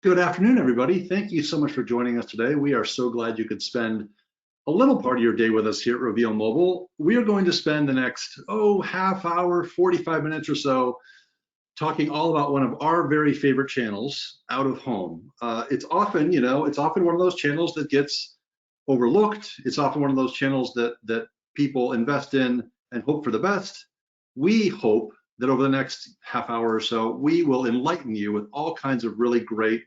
Good afternoon, everybody. Thank you so much for joining us today. We are so glad you could spend a little part of your day with us here at Reveal Mobile. We are going to spend the next, half hour, 45 minutes or so talking all about one of our very favorite channels, Out of Home. It's often one of those channels that gets overlooked. It's often one of those channels that people invest in and hope for the best. We hope that over the next half hour or so, we will enlighten you with all kinds of really great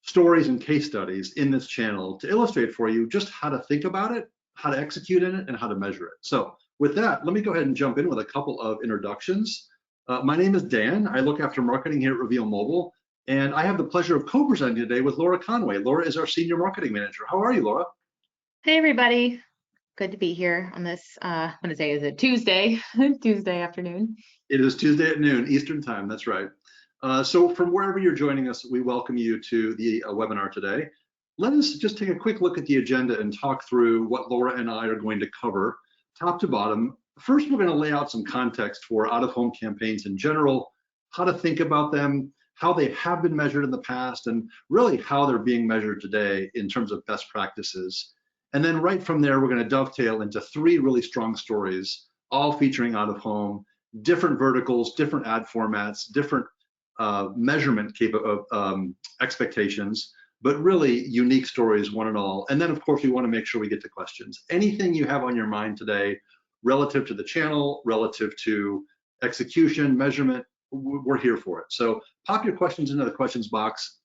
stories and case studies in this channel to illustrate for you just how to think about it, how to execute in it, and how to measure it. So with that, let me go ahead and jump in with a couple of introductions. My name is Dan. I look after marketing here at Reveal Mobile, and I have the pleasure of co-presenting today with Laura Conway. Laura is our Senior Marketing Manager. How are you, Laura? Hey everybody, good to be here on this, I'm gonna say, is it Tuesday? Tuesday afternoon. It is Tuesday at noon Eastern time, that's right. So from wherever you're joining us, we welcome you to the webinar today. Let us just take a quick look at the agenda and talk through what Laura and I are going to cover top to bottom. First, we're going to lay out some context for out-of-home campaigns in general, how to think about them, how they have been measured in the past, and really how they're being measured today in terms of best practices. And then right from there, we're going to dovetail into three really strong stories, all featuring out-of-home, different verticals, different ad formats, different measurement expectations, but really unique stories, one and all. And then, of course, we want to make sure we get to questions. Anything you have on your mind today relative to the channel, relative to execution, measurement, we're here for it. So pop your questions into the questions box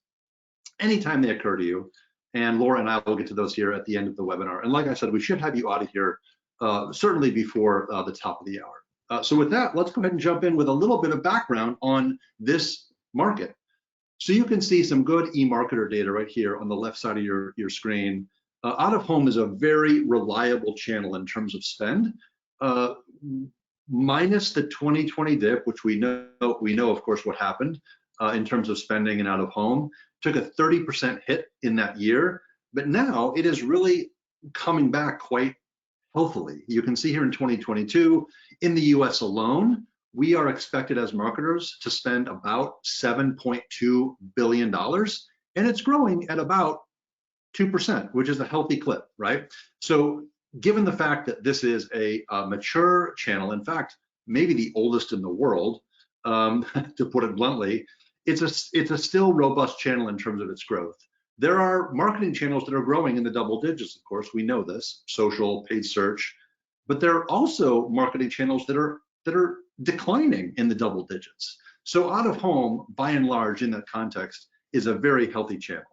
anytime they occur to you. And Laura and I will get to those here at the end of the webinar. And like I said, we should have you out of here certainly before the top of the hour. So with that, let's go ahead and jump in with a little bit of background on this market. So you can see some good e-marketer data right here on the left side of your screen. Out of home is a very reliable channel in terms of spend, minus the 2020 dip, which we know of course what happened in terms of spending and out of home. Took a 30% hit in that year, but now it is really coming back quite healthily. You can see here in 2022, in the US alone, we are expected as marketers to spend about $7.2 billion, and it's growing at about 2%, which is a healthy clip, right? So given the fact that this is a mature channel, in fact, maybe the oldest in the world, to put it bluntly, it's a still robust channel in terms of its growth. There are marketing channels that are growing in the double digits, of course, we know this, social, paid search, but there are also marketing channels that are declining in the double digits. So out of home, by and large, in that context, is a very healthy channel.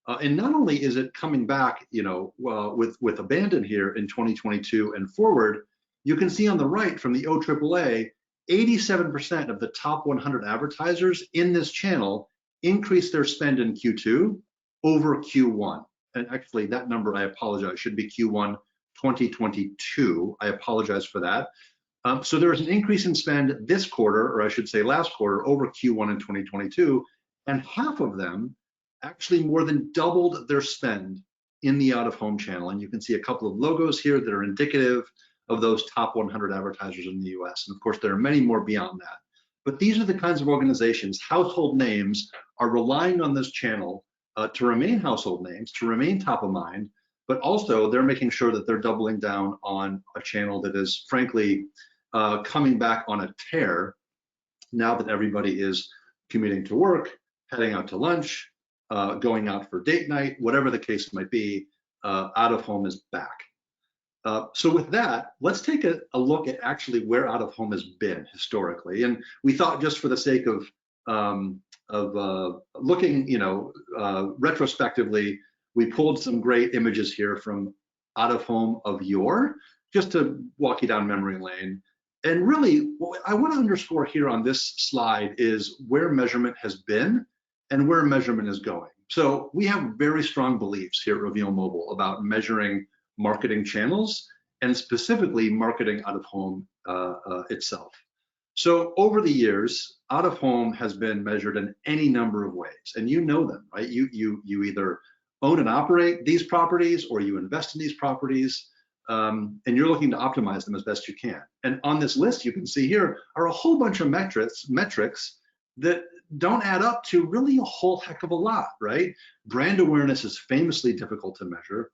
And not only is it coming back, with abandon here in 2022 and forward, you can see on the right from the OAAA, 87% of the top 100 advertisers in this channel increased their spend in Q2 over Q1. And actually that number, I apologize, should be Q1 2022. I apologize for that. So there was an increase in spend this quarter, or I should say last quarter, over Q1 in 2022, and half of them actually more than doubled their spend in the out-of-home channel. And you can see a couple of logos here that are indicative of those top 100 advertisers in the US. And of course, there are many more beyond that. But these are the kinds of organizations, household names, are relying on this channel to remain household names, to remain top of mind, but also they're making sure that they're doubling down on a channel that is frankly coming back on a tear now that everybody is commuting to work, heading out to lunch, going out for date night, whatever the case might be, out of home is back. So with that, let's take a look at actually where out of home has been historically. And we thought, just for the sake of looking, retrospectively, we pulled some great images here from out of home of yore, just to walk you down memory lane. And really, what I want to underscore here on this slide is where measurement has been and where measurement is going. So we have very strong beliefs here at Reveal Mobile about measuring marketing channels and specifically marketing out of home itself. So over the years, out of home has been measured in any number of ways, and you know them, right? You either own and operate these properties or you invest in these properties, and you're looking to optimize them as best you can. And on this list, you can see here are a whole bunch of metrics that don't add up to really a whole heck of a lot, right? Brand awareness is famously difficult to measure.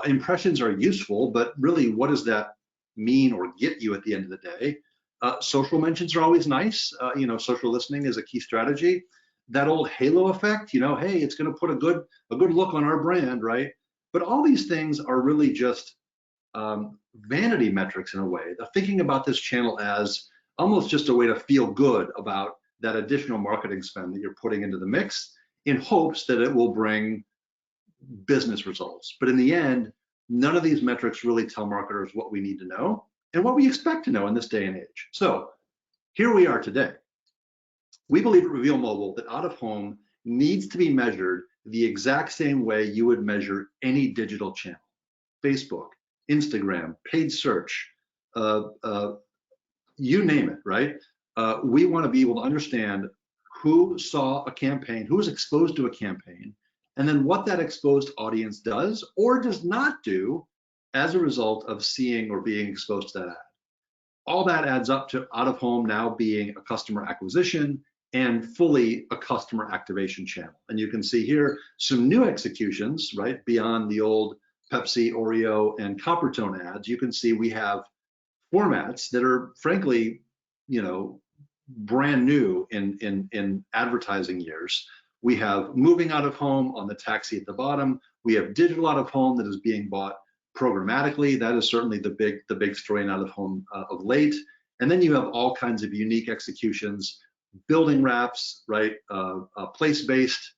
Impressions are useful, but really, what does that mean or get you at the end of the day? Social mentions are always nice. Social listening is a key strategy. That old halo effect, hey, it's going to put a good look on our brand, right? But all these things are really just vanity metrics in a way. They're thinking about this channel as almost just a way to feel good about that additional marketing spend that you're putting into the mix in hopes that it will bring business results. But in the end, none of these metrics really tell marketers what we need to know and what we expect to know in this day and age. So here we are today. We believe at Reveal Mobile that out of home needs to be measured the exact same way you would measure any digital channel: Facebook, Instagram, paid search, you name it, right? We want to be able to understand who saw a campaign, who was exposed to a campaign, and then what that exposed audience does or does not do as a result of seeing or being exposed to that ad. All that adds up to out of home now being a customer acquisition and fully a customer activation channel. And you can see here some new executions, right? Beyond the old Pepsi, Oreo, and Coppertone ads, you can see we have formats that are frankly, brand new in advertising years. We have moving out of home on the taxi at the bottom. We have digital out of home that is being bought programmatically. That is certainly the big story in out of home of late. And then you have all kinds of unique executions, building wraps, right? Place-based,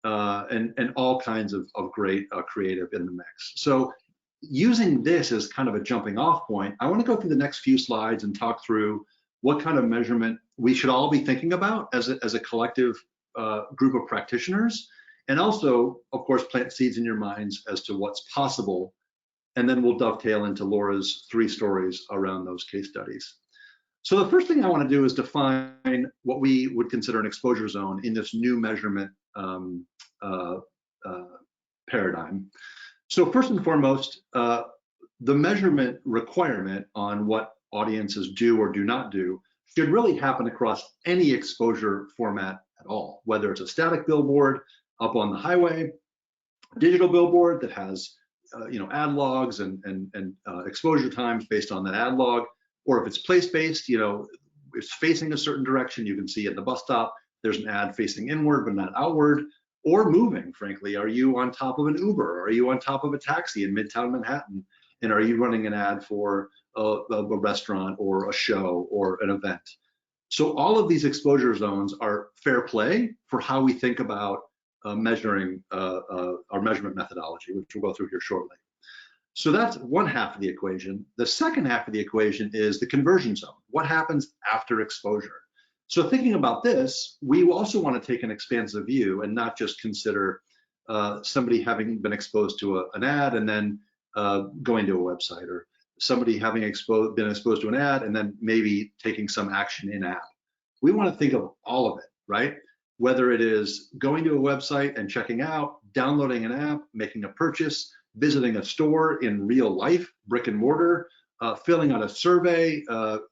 and all kinds of great creative in the mix. So using this as kind of a jumping off point, I want to go through the next few slides and talk through what kind of measurement we should all be thinking about as a collective group of practitioners, and also, of course, plant seeds in your minds as to what's possible. And then we'll dovetail into Laura's 3 stories around those case studies. So the first thing I want to do is define what we would consider an exposure zone in this new measurement paradigm. So first and foremost, the measurement requirement on what audiences do or do not do should really happen across any exposure format at all, whether it's a static billboard up on the highway, a digital billboard that has ad logs and exposure times based on that ad log, or if it's place-based, it's facing a certain direction. You can see at the bus stop, there's an ad facing inward but not outward, or moving, frankly. Are you on top of an Uber? Are you on top of a taxi in Midtown Manhattan? And are you running an ad for a restaurant or a show or an event? So all of these exposure zones are fair play for how we think about measuring our measurement methodology, which we'll go through here shortly. So that's one half of the equation. The second half of the equation is the conversion zone. What happens after exposure? So thinking about this, we also want to take an expansive view and not just consider somebody having been exposed to an ad and then going to a website, or somebody having been exposed to an ad and then maybe taking some action in app. We want to think of all of it, right? Whether it is going to a website and checking out, downloading an app, making a purchase, visiting a store in real life, brick and mortar, filling out a survey,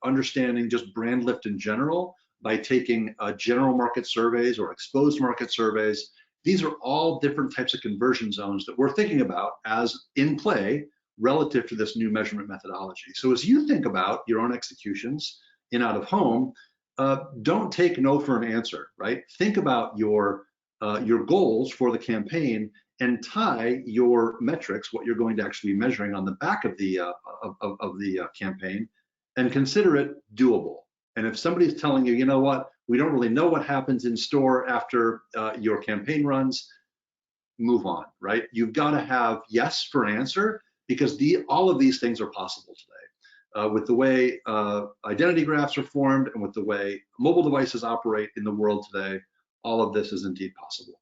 understanding just brand lift in general by taking general market surveys or exposed market surveys. These are all different types of conversion zones that we're thinking about as in play relative to this new measurement methodology. So as you think about your own executions in out of home, don't take no for an answer, right? Think about your goals for the campaign and tie your metrics, what you're going to actually be measuring on the back of the campaign, and consider it doable. And if somebody's telling you, you know what, we don't really know what happens in store after your campaign runs, move on, right? You've got to have yes for an answer, because all of these things are possible today. With the way identity graphs are formed and with the way mobile devices operate in the world today, all of this is indeed possible.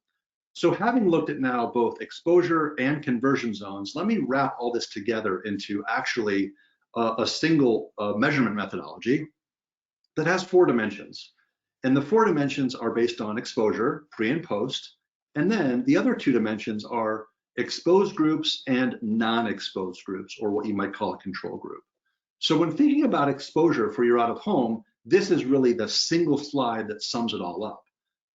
So having looked at now both exposure and conversion zones, let me wrap all this together into actually a single measurement methodology that has 4 dimensions. And the 4 dimensions are based on exposure, pre and post, and then the other 2 dimensions are exposed groups and non-exposed groups, or what you might call a control group. So when thinking about exposure for your out of home, this is really the single slide that sums it all up.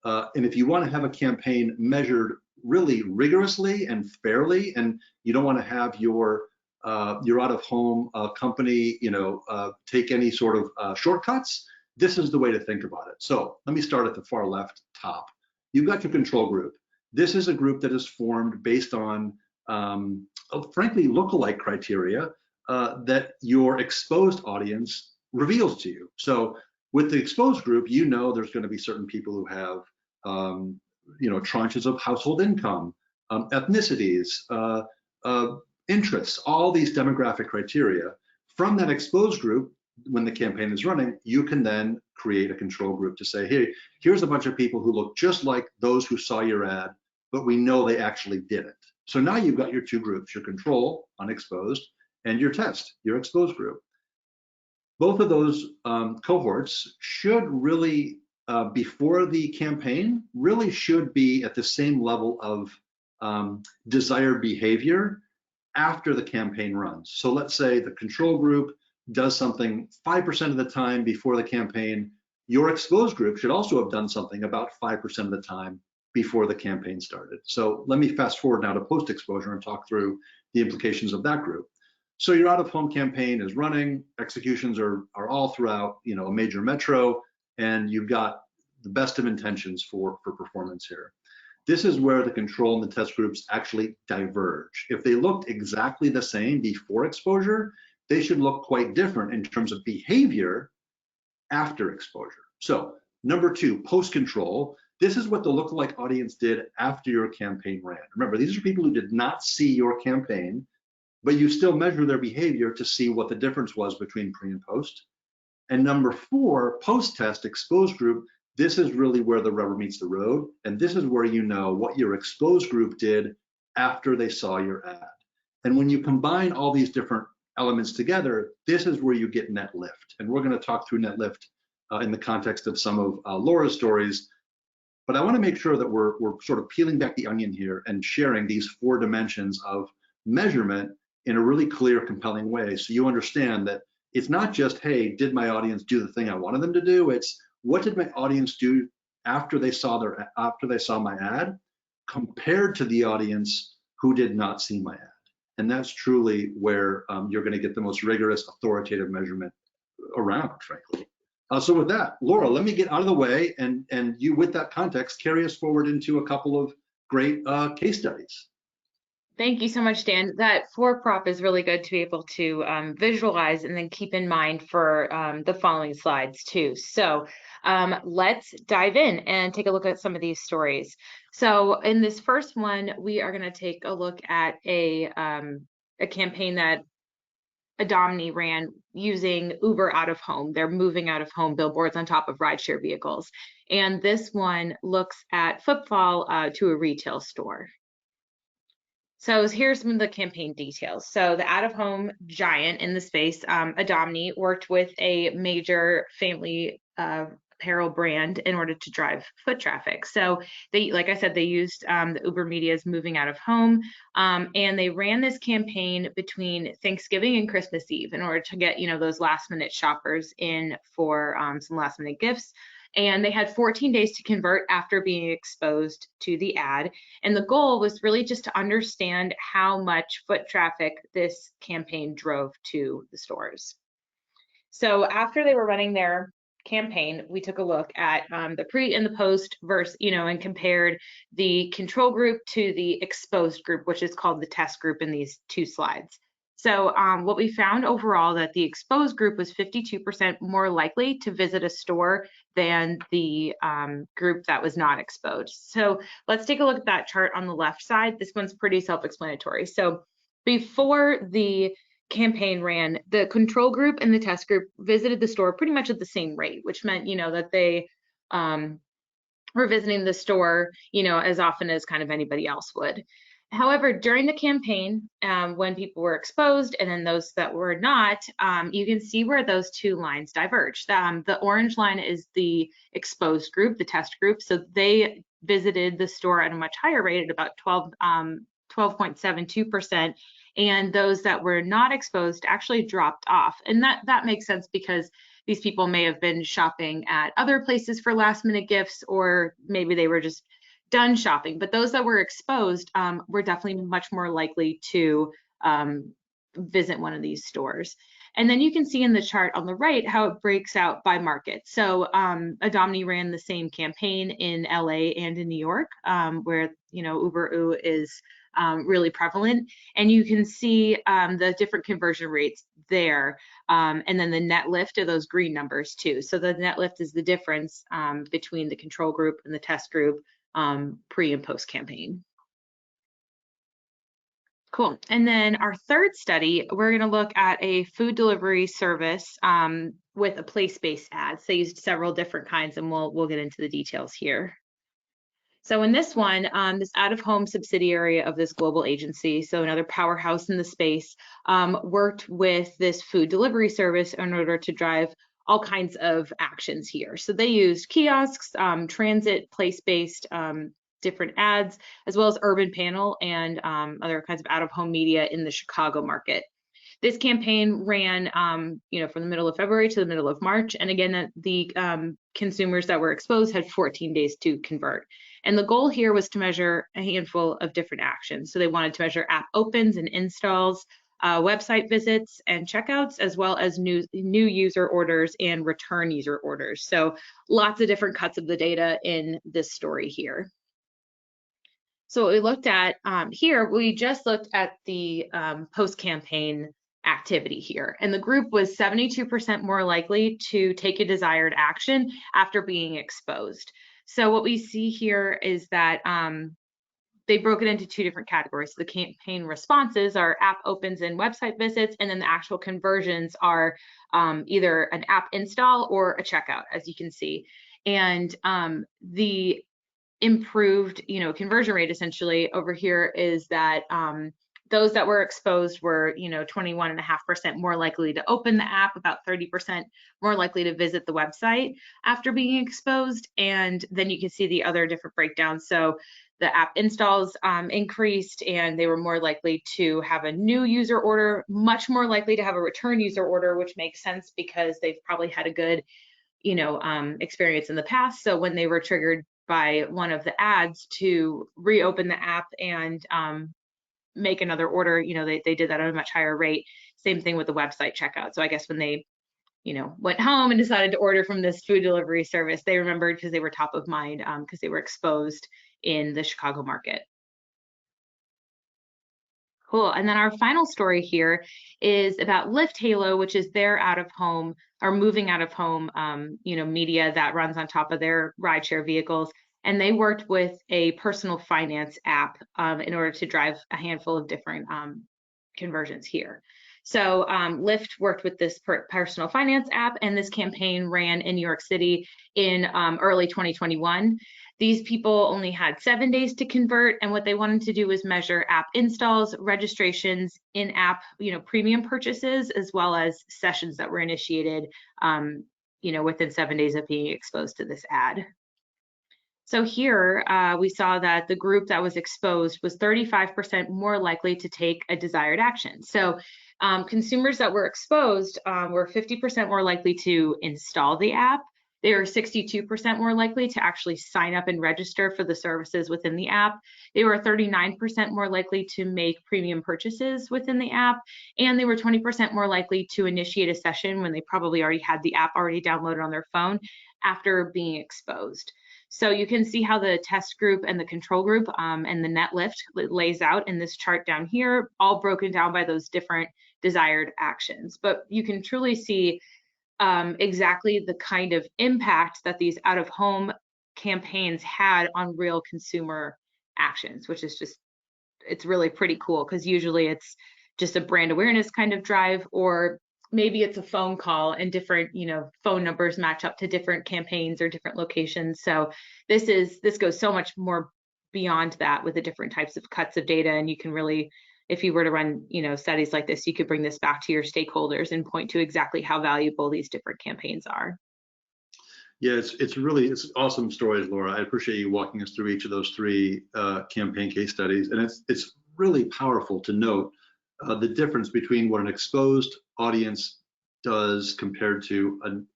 And if you want to have a campaign measured really rigorously and fairly, and you don't want to have your out-of-home company, take any sort of shortcuts, this is the way to think about it. So let me start at the far left top. You've got your control group. This is a group that is formed based on, frankly, lookalike criteria that your exposed audience reveals to you. So with the exposed group, there's going to be certain people who have, tranches of household income, ethnicities, interests, all these demographic criteria. From that exposed group, when the campaign is running, you can then create a control group to say, hey, here's a bunch of people who look just like those who saw your ad, but we know they actually didn't. So now you've got your two groups, your control, unexposed, and your test, your exposed group. Both of those cohorts should really, before the campaign, really should be at the same level of desired behavior after the campaign runs. So let's say the control group does something 5% of the time before the campaign. Your exposed group should also have done something about 5% of the time before the campaign started. So let me fast forward now to post-exposure and talk through the implications of that group. So your out-of-home campaign is running, executions are all throughout, a major metro, and you've got the best of intentions for performance here. This is where the control and the test groups actually diverge. If they looked exactly the same before exposure, they should look quite different in terms of behavior after exposure. So number two, post-control. This is what the lookalike audience did after your campaign ran. Remember, these are people who did not see your campaign, but you still measure their behavior to see what the difference was between pre and post. And number four, post-test exposed group, this is really where the rubber meets the road. And this is where you know what your exposed group did after they saw your ad. And when you combine all these different elements together, this is where you get net lift. And we're going to talk through net lift in the context of some of Laura's stories. But I want to make sure that we're sort of peeling back the onion here and sharing these four dimensions of measurement in a really clear, compelling way, so you understand that it's not just, hey, did my audience do the thing I wanted them to do? It's what did my audience do after they saw my ad, compared to the audience who did not see my ad. And that's truly where you're going to get the most rigorous, authoritative measurement around, frankly. So with that, Laura, let me get out of the way, and you, with that context, carry us forward into a couple of great case studies. Thank you so much, Dan. That four prop is really good to be able to visualize and then keep in mind for the following slides too. So let's dive in and take a look at some of these stories. So in this first one, we are going to take a look at a campaign that Adomni ran using Uber out of home. They're moving out of home billboards on top of rideshare vehicles. And this one looks at footfall to a retail store. So here's some of the campaign details. So the out-of-home giant in the space, Adomni, worked with a major family apparel brand in order to drive foot traffic. So they, like I said, they used the Uber Media's moving out of home, and they ran this campaign between Thanksgiving and Christmas Eve in order to get, those last-minute shoppers in for some last-minute gifts. And they had 14 days to convert after being exposed to the ad. And the goal was really just to understand how much foot traffic this campaign drove to the stores. So after they were running their campaign, we took a look at the pre and the post versus, and compared the control group to the exposed group, which is called the test group in these two slides. So what we found overall that the exposed group was 52% more likely to visit a store than the group that was not exposed. So let's take a look at that chart on the left side. This one's pretty self-explanatory. So before the campaign ran, the control group and the test group visited the store pretty much at the same rate, which meant, that they were visiting the store, as often as kind of anybody else would. However, during the campaign, when people were exposed and then those that were not, you can see where those two lines diverge. The orange line is the exposed group, the test group. So they visited the store at a much higher rate at about 12.72%. And those that were not exposed actually dropped off. And that makes sense because these people may have been shopping at other places for last minute gifts, or maybe they were just done shopping. But those that were exposed were definitely much more likely to visit one of these stores. And then you can see in the chart on the right how it breaks out by market. So Adomni ran the same campaign in LA and in New York, where Uber is really prevalent. And you can see the different conversion rates there. And then the net lift are those green numbers too. So the net lift is the difference between the control group and the test group pre and post campaign. Cool. And then our third study, we're going to look at a food delivery service with a place-based ads. They used several different kinds, and we'll get into the details here. So in this one, this out-of-home subsidiary of this global agency, so another powerhouse in the space, worked with this food delivery service in order to drive all kinds of actions here. So they used kiosks, transit, place-based different ads, as well as urban panel and other kinds of out-of-home media in the Chicago market. This campaign ran, from the middle of February to the middle of March. And again, the consumers that were exposed had 14 days to convert. And the goal here was to measure a handful of different actions. So they wanted to measure app opens and installs, website visits and checkouts, as well as new user orders and return user orders. So lots of different cuts of the data in this story here. So what we looked at here, we just looked at the post-campaign activity here. And the group was 72% more likely to take a desired action after being exposed. So what we see here is that they broke it into two different categories. So the campaign responses are app opens and website visits, and then the actual conversions are either an app install or a checkout, as you can see. And the improved conversion rate essentially over here is that those that were exposed were 21.5% more likely to open the app, about 30% more likely to visit the website after being exposed. And then you can see the other different breakdowns. So the app installs increased, and they were more likely to have a new user order, much more likely to have a return user order, which makes sense because they've probably had a good experience in the past. So when they were triggered by one of the ads to reopen the app and make another order, they did that at a much higher rate. Same thing with the website checkout. So I guess when they went home and decided to order from this food delivery service, they remembered because they were top of mind because they were exposed in the Chicago market. Cool. And then our final story here is about Lyft Halo, which is their out of home or moving out of home, media that runs on top of their rideshare vehicles. And they worked with a personal finance app in order to drive a handful of different conversions here. So Lyft worked with this personal finance app, and this campaign ran in New York City in early 2021. These people only had 7 days to convert, and what they wanted to do was measure app installs, registrations, in-app, premium purchases, as well as sessions that were initiated, within 7 days of being exposed to this ad. So here we saw that the group that was exposed was 35% more likely to take a desired action. So consumers that were exposed were 50% more likely to install the app. They were 62% more likely to actually sign up and register for the services within the app. They were 39% more likely to make premium purchases within the app. And they were 20% more likely to initiate a session when they probably already had the app already downloaded on their phone after being exposed. So you can see how the test group and the control group and the net lift lays out in this chart down here, all broken down by those different desired actions. But you can truly see exactly the kind of impact that these out-of-home campaigns had on real consumer actions, which is it's really pretty cool, because usually it's just a brand awareness kind of drive, or maybe it's a phone call and different, phone numbers match up to different campaigns or different locations. So this goes so much more beyond that with the different types of cuts of data, and you can really, if you were to run, studies like this, you could bring this back to your stakeholders and point to exactly how valuable these different campaigns are. Yeah, it's awesome stories, Laura. I appreciate you walking us through each of those three campaign case studies, and it's really powerful to note the difference between what an exposed audience does compared to an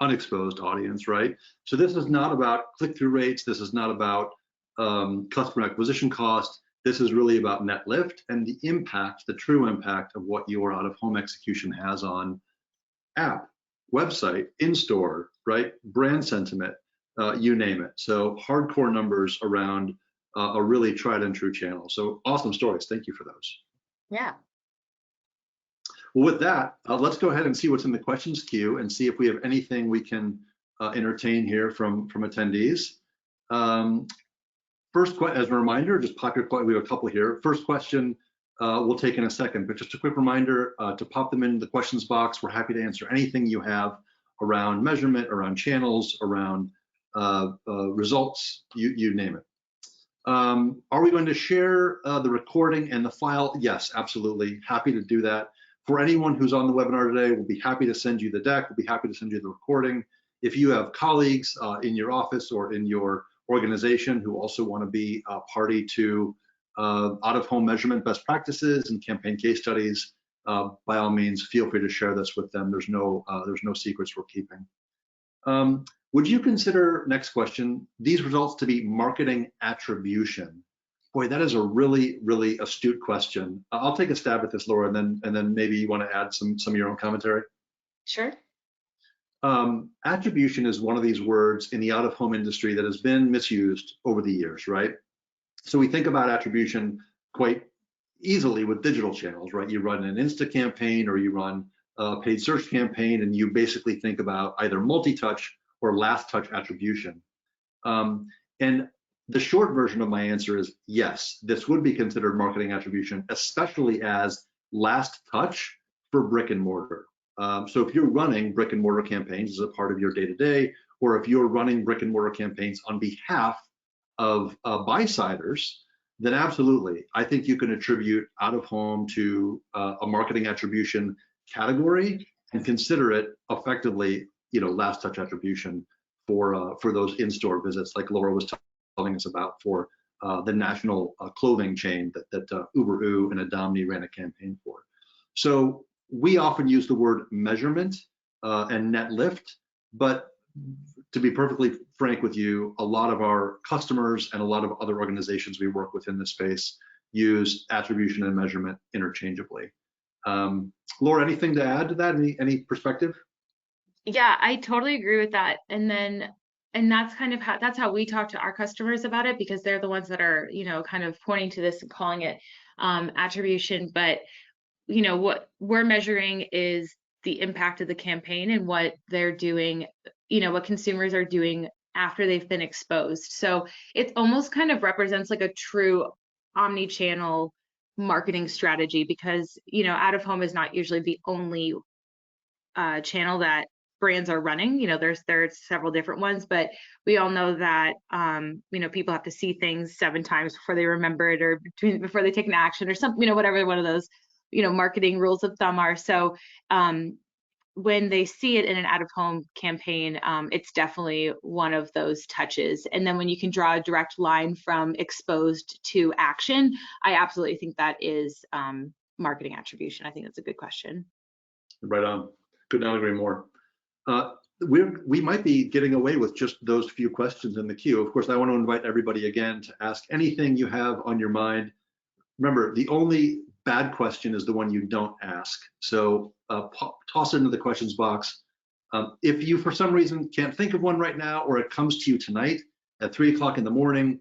unexposed audience, right? So this is not about click-through rates. This is not about customer acquisition cost. This is really about net lift and the impact, the true impact of what your out-of-home execution has on app, website, in-store, right? Brand sentiment, you name it. So hardcore numbers around a really tried and true channel. So awesome stories. Thank you for those. Yeah. Well, with that, let's go ahead and see what's in the questions queue and see if we have anything we can entertain here from attendees. First, as a reminder, just popular, we have a couple here. First question we'll take in a second, but just a quick reminder to pop them in the questions box. We're happy to answer anything you have around measurement, around channels, around results, you name it. Are we going to share the recording and the file? Yes, absolutely. Happy to do that. For anyone who's on the webinar today, we'll be happy to send you the deck. We'll be happy to send you the recording. If you have colleagues in your office or in your organization who also want to be a party to out-of-home measurement best practices and campaign case studies, by all means, feel free to share this with them. There's no secrets we're keeping. Would you consider, next question, these results to be marketing attribution? Boy, that is a really, really astute question. I'll take a stab at this, Laura, and then maybe you want to add some of your own commentary. Sure. Attribution is one of these words in the out-of-home industry that has been misused over the years, right? So we think about attribution quite easily with digital channels, right? You run an Insta campaign or you run a paid search campaign, and you basically think about either multi-touch or last touch attribution. And the short version of my answer is yes, this would be considered marketing attribution, especially as last touch for brick and mortar. So if you're running brick and mortar campaigns as a part of your day-to-day, or if you're running brick and mortar campaigns on behalf of buy-siders, then absolutely, I think you can attribute out-of-home to a marketing attribution category and consider it effectively, last touch attribution for those in-store visits, like Laura was telling us about for the national clothing chain that Uber and Adomni ran a campaign for. So we often use the word measurement and net lift, but to be perfectly frank with you, a lot of our customers and a lot of other organizations we work with in this space use attribution and measurement interchangeably. Laura, anything to add to that? Any perspective? Yeah, I totally agree with that. And that's kind of how we talk to our customers about it, because they're the ones that are, kind of pointing to this and calling it attribution. But, what we're measuring is the impact of the campaign and what they're doing, what consumers are doing after they've been exposed. So it almost kind of represents like a true omni-channel marketing strategy, because, out of home is not usually the only channel that brands are running. There's several different ones, but we all know that people have to see things 7 times before they remember it, or before they take an action or something, whatever one of those marketing rules of thumb are. So when they see it in an out-of-home campaign, it's definitely one of those touches. And then when you can draw a direct line from exposed to action, I absolutely think that is marketing attribution. I think that's a good question. Right on. Could not agree more. We might be getting away with just those few questions in the queue. Of course, I want to invite everybody again to ask anything you have on your mind. Remember, the only bad question is the one you don't ask. So toss it into the questions box. If you, for some reason, can't think of one right now, or it comes to you tonight at 3 o'clock in the morning,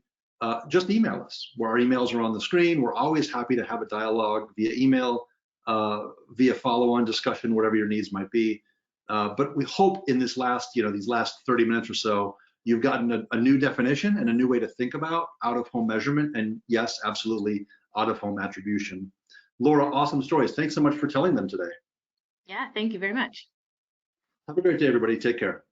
just email us. Our emails are on the screen. We're always happy to have a dialogue via email, via follow-on discussion, whatever your needs might be. But we hope in this last, these last 30 minutes or so, you've gotten a new definition and a new way to think about out-of-home measurement, and yes, absolutely, out-of-home attribution. Laura, awesome stories. Thanks so much for telling them today. Yeah, thank you very much. Have a great day, everybody. Take care.